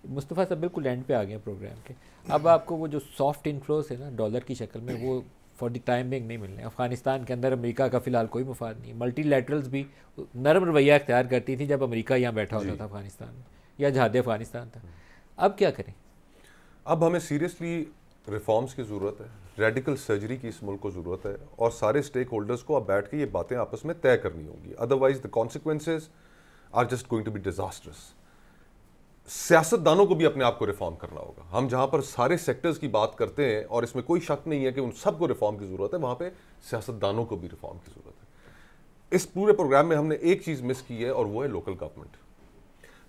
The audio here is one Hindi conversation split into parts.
मुस्तफ़ा साहब बिल्कुल एंड पे आ गए प्रोग्राम के। अब आपको वो जो सॉफ्ट इन्फ्लोस है ना डॉलर की शक्ल में, वो फॉर द टाइम बिंग नहीं मिलने। अफगानिस्तान के अंदर अमेरिका का फ़िलहाल कोई मुफाद नहीं है। मल्टीलैटरल्स भी नरम रवैया अख्तियार करती थी जब अमेरिका यहाँ बैठा होता था अफगानिस्तान में, या जहाद अफगानिस्तान था। अब क्या करें? अब हमें सीरियसली रिफॉर्म्स की ज़रूरत है, रेडिकल सर्जरी की इस मुल्क को ज़रूरत है, और सारे स्टेक होल्डर्स को अब बैठ के ये बातें आपस में तय करनी होंगी। Otherwise the consequences are just going to be disasters. सियासतदानों को भी अपने आप को रिफॉर्म करना होगा। हम जहां पर सारे सेक्टर्स की बात करते हैं और इसमें कोई शक नहीं है कि उन सबको रिफॉर्म की ज़रूरत है, वहां पे सियासतदानों को भी रिफॉर्म की ज़रूरत है। इस पूरे प्रोग्राम में हमने एक चीज़ मिस की है, और वो है लोकल गवर्नमेंट।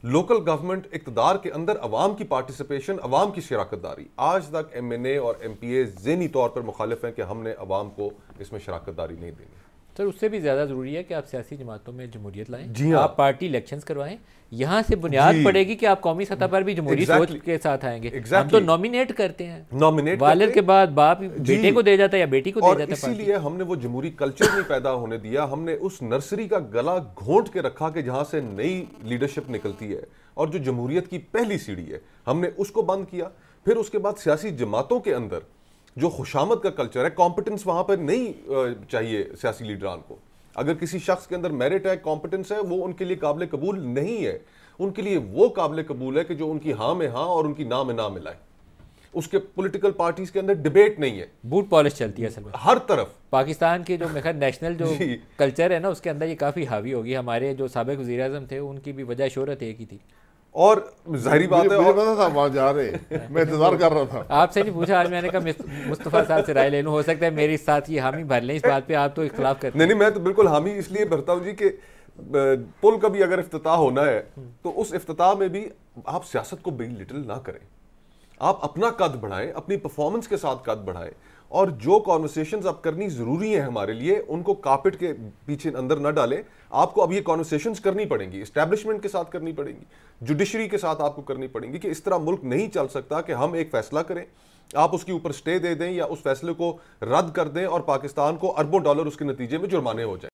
लोकल गवर्नमेंट इक़्तिदार के अंदर अवाम की पार्टिसिपेशन, अवाम की शराकतदारी। आज तक MNA और MPA ज़हनी तौर पर मुखालिफ हैं कि हमने अवाम को इसमें शराकतदारी नहीं देनी। सर उससे भी ज़्यादा ज़रूरी है कि आप सियासी जमातों में जमहूरियत लाएं। जी हाँ। आप पार्टी इलेक्शंस करवाएं। यहाँ से बुनियाद पड़ेगी कि आप कौमी सतह पर भी जमहूरी सोच के साथ आएंगे। हम तो नॉमिनेट करते हैं, नॉमिनेट वालिद के बाद बाप बेटे को दे जाता है या बेटी को दे जाता है। इसीलिए हमने वो जमहूरी कल्चर नहीं पैदा होने दिया। हमने उस नर्सरी का गला घोंट के रखा कि जहां से नई लीडरशिप निकलती है, और जो जमहूरियत की पहली सीढ़ी है हमने उसको बंद किया। फिर उसके बाद सियासी जमातों के अंदर जो खुशामद का कल्चर है, कॉम्पिटेंस वहां पर नहीं चाहिए सियासी लीडरान को। अगर किसी शख्स के अंदर मेरिट है, कॉम्पिटेंस है, वो उनके लिए काबिल कबूल नहीं है। उनके लिए वो काबिल कबूल है कि जो उनकी हाँ में हाँ और उनकी ना में ना मिलाए। उसके पॉलिटिकल पार्टीज के अंदर डिबेट नहीं है, बूट पॉलिश चलती है असल में हर तरफ। पाकिस्तान के जो मेरा नेशनल जो कल्चर है ना, उसके अंदर ये काफ़ी हावी होगी। हमारे जो साबिक वज़ीर आज़म थे उनकी भी वजह शोहरत एक ही थी, और जाहिर बात है, मुझे पता था वहाँ जा रहे, मैं इंतजार कर रहा था। आपसे नहीं पूछा आज, मैंने कहा मुस्तफ़ा साहब से राय ले लूँ, हो सकता है मेरे साथ ये हामी भर लें इस बात पे। आप तो इख्तलाफ करते हैं। नहीं, मैं तो बिल्कुल हामी इसलिए भरता हूँ जी कि पुल का भी अगर इफ्तिताह होना है तो उस इफ्तिताह में भी आप सियासत को बिग लिटिल ना करें। आप अपना कद बढ़ाएं, अपनी परफॉर्मेंस के साथ कद बढ़ाएं, और जो कॉन्वर्सेशंस अब करनी जरूरी है हमारे लिए, उनको कारपेट के पीछे अंदर न डालें। आपको अब ये कॉन्वर्सेशंस करनी पड़ेंगी, एस्टैब्लिशमेंट के साथ करनी पड़ेंगी, जुडिशरी के साथ आपको करनी पड़ेंगी कि इस तरह मुल्क नहीं चल सकता कि हम एक फैसला करें, आप उसके ऊपर स्टे दे दें या उस फैसले को रद्द कर दें और पाकिस्तान को अरबों डॉलर उसके नतीजे में जुर्माने हो जाए।